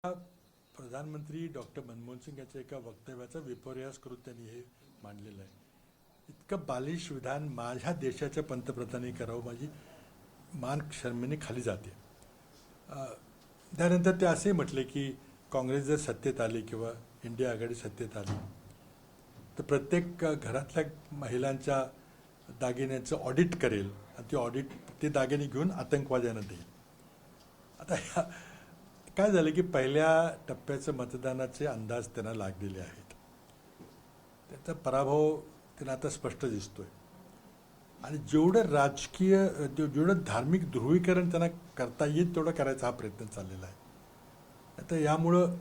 प्रधानमंत्री डॉक्टर मनमोहन सिंग यांच्या एका वक्तव्याचा विपर्यास करून त्यांनी हे मांडलेलं आहे. इतकं बालिश विधान माझ्या देशाच्या पंतप्रधानांनी करावं, माझी मान शर्मेने खाली जाते. त्यानंतर ते असे म्हटले की काँग्रेस जर सत्तेत आली किंवा इंडिया आघाडी सत्तेत आली तर प्रत्येक घरातल्या महिलांच्या दागिन्यांचं ऑडिट करेल आणि ते दागिने घेऊन आतंकवाद्यांना देईल. आता काय झालं की पहिल्या टप्प्याचं मतदानाचे अंदाज त्यांना लागलेले आहेत. त्याचा पराभव त्यांना आता स्पष्ट दिसतोय आणि जेवढं राजकीय जेवढं धार्मिक ध्रुवीकरण त्यांना करता येईल तेवढं करायचा हा प्रयत्न चाललेला आहे. आता यामुळं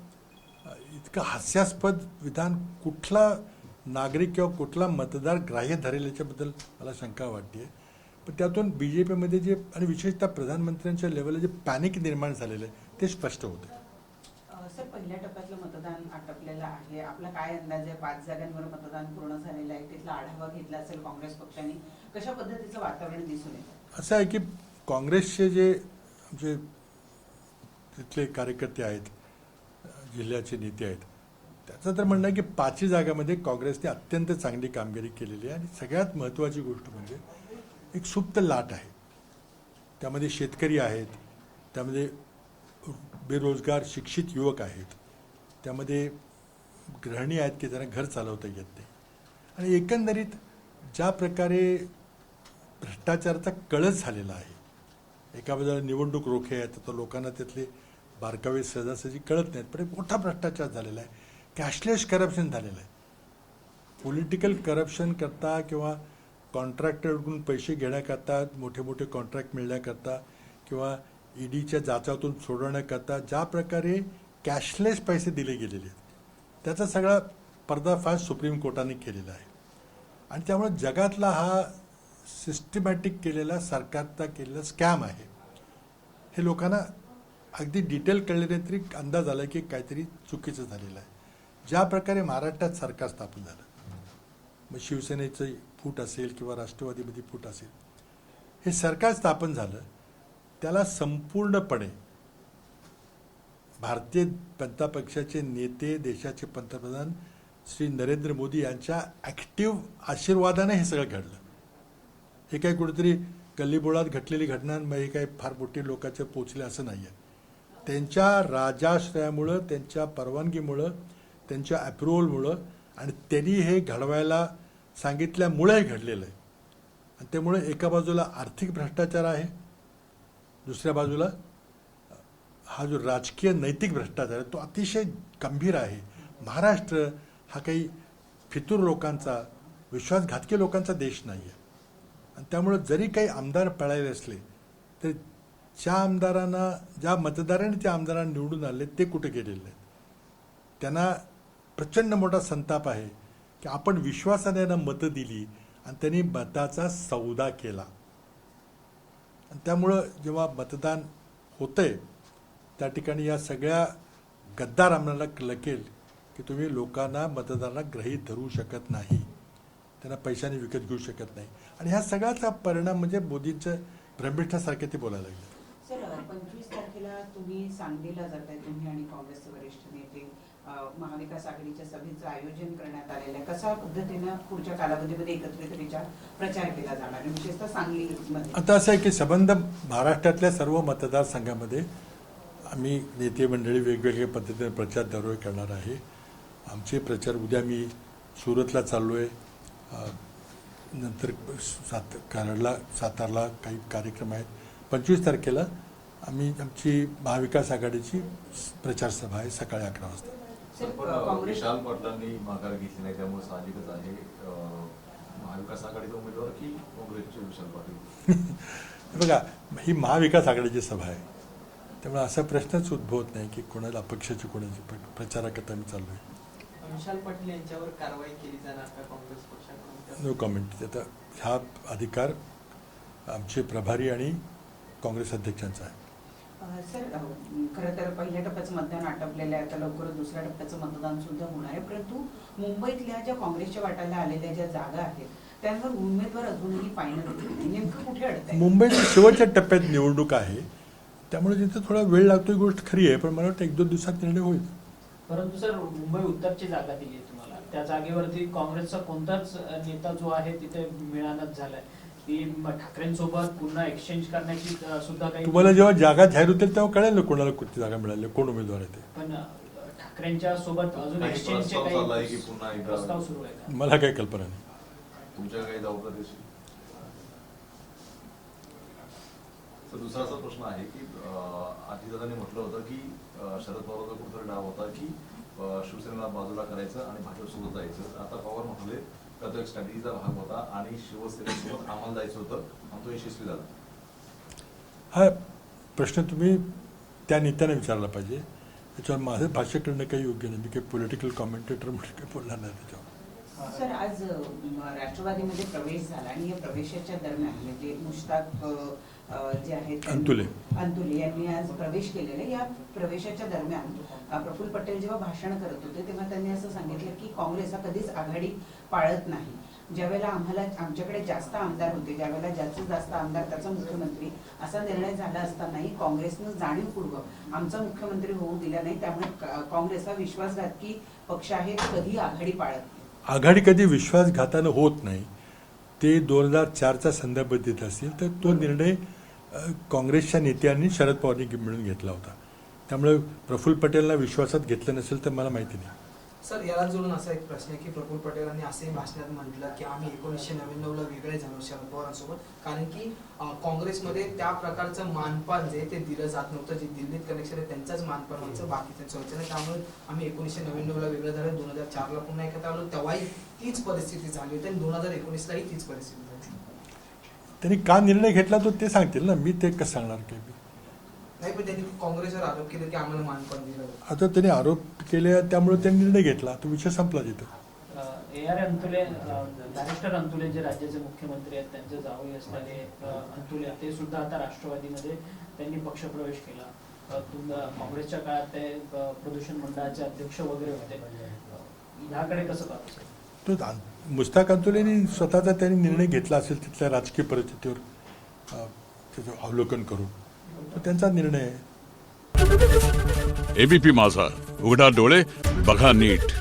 इतकं हास्यास्पद विधान कुठला नागरिक किंवा कुठला मतदार ग्राह्य धरेल याच्याबद्दल मला शंका वाटते. पण त्यातून BJPमध्ये जे आणि विशेषतः प्रधानमंत्र्यांच्या लेवलला जे पॅनिक निर्माण झालेलं आहे ते स्पष्ट होतं. सर, पहिल्या टप्प्यातलं मतदान आटपलेलं आहे. आपला काय अंदाज आहे? 5 जागांवर मतदान पूर्ण झालेलं आहे. तिथला आढावा घेतला असेल काँग्रेस पक्षाने. कशा पद्धतीचं वातावरण दिसून येतं? असं आहे की काँग्रेसचे जे तिथले कार्यकर्ते आहेत, जिल्ह्याचे नेते आहेत, त्याचं तर म्हणणं आहे की 5 जागांमध्ये काँग्रेसने अत्यंत चांगली कामगिरी केलेली आहे. आणि सगळ्यात महत्त्वाची गोष्ट म्हणजे एक सुप्त लाट आहे. त्यामध्ये शेतकरी आहेत, त्यामध्ये बेरोजगार शिक्षित युवक आहेत, त्यामध्ये गृहिणी आहेत की त्यांना घर चालवता येत नाही. आणि एकंदरीत ज्या प्रकारे भ्रष्टाचाराचा कळस झालेला आहे, एका बाजूला निवडणूक रोखे आहेत तर लोकांना त्यातले बारकावे सहजासहजी कळत नाहीत, पण एक मोठा भ्रष्टाचार झालेला आहे. कॅशलेस करप्शन झालेलं आहे. पॉलिटिकल करप्शन करता किंवा कॉन्ट्रॅक्टरकडून पैसे घेण्याकरता, मोठे मोठे कॉन्ट्रॅक्ट मिळण्याकरता किंवा ईडीच्या जाचातून सोडवण्याकरता ज्या प्रकारे कॅशलेस पैसे दिले गेलेले आहेत त्याचा सगळा पर्दाफाश सुप्रीम कोर्टाने केलेला आहे. आणि त्यामुळे जगातला हा सिस्टमॅटिक केलेला सरकारचा केलेला स्कॅम आहे. हे लोकांना अगदी डिटेल कळले तरी अंदाज आला की काहीतरी चुकीचं झालेलं आहे. ज्या प्रकारे महाराष्ट्रात सरकार स्थापन झालं, मग शिवसेनेचं फूट असेल किंवा राष्ट्रवादीमध्ये फूट असेल, हे सरकार स्थापन झालं त्याला संपूर्णपणे भारतीय जनता पक्षाचे नेते, देशाचे पंतप्रधान श्री नरेंद्र मोदी यांच्या ॲक्टिव्ह आशीर्वादाने हे सगळं घडलं. हे काही कुठेतरी गल्लीबोळात घडलेली घटना, मग हे काही फार मोठी लोकांच्या पोचले असं नाही आहे. त्यांच्या राजाश्रयामुळं, त्यांच्या परवानगीमुळं, त्यांच्या अप्रुव्हलमुळं आणि त्यांनी हे घडवायला सांगितल्यामुळे हे घडलेलं आहे. आणि त्यामुळे एका बाजूला आर्थिक भ्रष्टाचार आहे, दुसऱ्या बाजूला हा जो राजकीय नैतिक भ्रष्टाचार आहे तो अतिशय गंभीर आहे. महाराष्ट्र हा काही फितूर लोकांचा, विश्वासघातकी लोकांचा देश नाही आहे. आणि त्यामुळं जरी काही आमदार पळायले असले तर ज्या मतदारांनी त्या आमदारांना निवडून आले ते कुठे गेलेले आहेत. त्यांना प्रचंड मोठा संताप आहे की आपण विश्वासाने मतं दिली आणि त्यांनी मताचा सौदा केला. आणि त्यामुळं जेव्हा मतदान होतंय त्या ठिकाणी या सगळ्या गद्दार आम्हाला कळकेल की तुम्ही लोकांना, मतदारांना गृहीत धरू शकत नाही, त्यांना पैशाने विकत घेऊ शकत नाही. आणि ह्या सगळ्याचा परिणाम म्हणजे मोदींचं भ्रमिष्ठासारखे ते बोलायला लागले. सर, 25 तारखेला तुम्ही सांगलीला जाताय, तुम्ही आणि काँग्रेसचे वरिष्ठ नेते. महाविकास आघाडीच्या सभेचं आयोजन करण्यात आलेलं आहे. कशा पद्धतीनं पुढच्या कालावधीमध्ये एकत्रित प्रचार केला जाणार आहे, विशेषतः सांगलीमध्ये? आता असं आहे की संबंध महाराष्ट्रातल्या सर्व मतदारसंघामध्ये आम्ही नेते मंडळी वेगवेगळ्या पद्धतीने प्रचार दररोज करणार आहे. आमचे प्रचार उद्या मी सुरतला चाललो आहे, नंतर कराडला, सातारला काही कार्यक्रम आहेत. 25 तारखेला आमची महाविकास आघाडीची प्रचार सभा आहे सकाळी 11 वाजता. विशाल पाटलांनी माघार घेतली नाही त्यामुळे साहजिकच आहे महाविकास आघाडीचा उमेदवार की काँग्रेसचे विशाल पाटील? बघा, ही महाविकास आघाडीची सभा आहे त्यामुळे असा प्रश्नच उद्भवत नाही की कोणाला अपक्षाची कोणाची प्रचाराकरता मी चाललो आहे. विशाल पाटील यांच्यावर कारवाई केली जाणार का काँग्रेस पक्षाकडून? No comment. आता हा अधिकार आमचे प्रभारी आणि काँग्रेस अध्यक्षांचा आहे. सर, खरं तर पहिल्या टप्प्याचं मतदान आटपलेलं आहे. आता लवकरच दुसऱ्या टप्प्याचं मतदान सुद्धा होणार आहे. परंतु मुंबईतल्या ज्या काँग्रेसच्या वाट्याला आलेल्या ज्या जागा आहेत त्यांवर उमेदवार अजूनही फायनल नेमकं कुठे अडत आहे? मुंबईच्या शेवटच्या टप्प्यात निवडणूक आहे त्यामुळे तिथे थोडा वेळ लागतो ही गोष्ट खरी आहे, पण मला वाटतं 1-2 दिवसात निर्णय होईल. परंतु सर, मुंबई उत्तरची जागा दिली आहे तुम्हाला, त्या जागेवरती काँग्रेसचा कोणताच नेता जो आहे तिथे मिळानच झालाय. ती ठाकरेंसोबत पुन्हा एक्सचेंज करण्याची सुद्धा काही तुम्हाला जेव्हा जागा जाहीर होतील तेव्हा कळेल ना कोणाला कुठची जागा मिळाली, कोण उमेदवार आहे ते. पण ठाकरेंच्या सोबत अजून काही एक्सचेंजचे प्रस्ताव चाललाय की काही पुन्हा एकदा प्रस्ताव सुरू आहे का? मला काही कल्पना नाही. तुमच्या काही जबाबदारी? तर दुसरा असा प्रश्न आहे की अजितदादांनी म्हटलं होतं की शरद पवारचा कुठेतरी डाव होता की शिवसेनेला बाजूला करायचं आणि भाजपसोबत जायचं. आता पवार म्हटले का तो एक स्ट्रॅटेजीचा भाग होता आणि शिवसेनेसोबत आम्हाला जायचं होतं आणि तो यशस्वी झाला. हा प्रश्न तुम्ही त्या नेत्याने विचारला पाहिजे. त्याच्यावर माझं भाष्य करणं काही योग्य नाही. मी काही पॉलिटिकल कॉमेंटेटर म्हणून काही बोलणार नाही त्याच्यावर. सर, आज राष्ट्रवादीमध्ये प्रवेश झाला आणि या प्रवेशाच्या दरम्यान म्हणजे मुश्ताक जे आहेत अंतुले यांनी आज प्रवेश केलेला. या प्रवेशाच्या दरम्यान प्रफुल्ल पटेल जेव्हा भाषण करत होते तेव्हा त्यांनी असं सांगितलं की काँग्रेस हा कधीच आघाडी पाळत नाही. ज्यावेळेला आमच्याकडे जास्त आमदार होते, ज्यावेळेला जास्तीत जास्त आमदार त्याचा मुख्यमंत्री असा निर्णय झाला असतानाही काँग्रेसनं जाणीवपूर्वक आमचा मुख्यमंत्री होऊ दिला नाही. त्यामुळे काँग्रेस हा विश्वासघातकी पक्ष आहे, कधी आघाडी पाळत नाही. आघाडी कधी विश्वासघातानं होत नाही. ते 2004चा संदर्भ देत असतील तर तो निर्णय काँग्रेसच्या नेत्यांनी शरद पवारांनी मिळून घेतला होता. त्यामुळे प्रफुल्ल पटेलला विश्वासात घेतलं नसेल तर मला माहिती नाही. सर, याला जोडून असा एक प्रश्न आहे की प्रफुल्ल पटेलांनी असेही भाषणात म्हटलं की आम्ही 1999ला वेगळे झालो शरद पवारांसोबत, कारण की काँग्रेसमध्ये त्या प्रकारचं मानपान जे ते दिलं जात नव्हतं. जे दिल्लीत कनेक्शन आहे त्यांचाच मानपान व्हायचं, बाकीचं व्हायचं नाही. त्यामुळे आम्ही 1999ला वेगळं झालं, 2004ला पुन्हा एकत्र आलो, तेव्हाही तीच परिस्थिती झाली होती आणि 2019लाही तीच परिस्थिती झाली. त्यांनी का निर्णय घेतला तो ते सांगतील ना, मी ते कसं सांगणार काही. नाही, पण त्यांनी काँग्रेसवर आरोप केले की आम्हाला मानपान दिलं. आता त्यांनी आरोप केले त्यामुळे त्यांनी निर्णय घेतला, तो विषय संपला तिथं. AR अंतुले, बॅरिस्टर अंतुले जे राज्याचे मुख्यमंत्री आहेत त्यांचे जावई असणारे अंतुले, ते सुद्धा आता राष्ट्रवादीमध्ये त्यांनी पक्षप्रवेश केला. काँग्रेसच्या काळात ते प्रदूषण मंडळाचे अध्यक्ष वगैरे होते. याकडे कसं पाहतो? तो मुश्ताक अंतुलेनी स्वतःचा त्यांनी निर्णय घेतला असेल तिथल्या राजकीय परिस्थितीवर त्याचं अवलोकन करून, तो त्यांचा निर्णय आहे. ABP माझा, उघडा डोळे बघा नीट.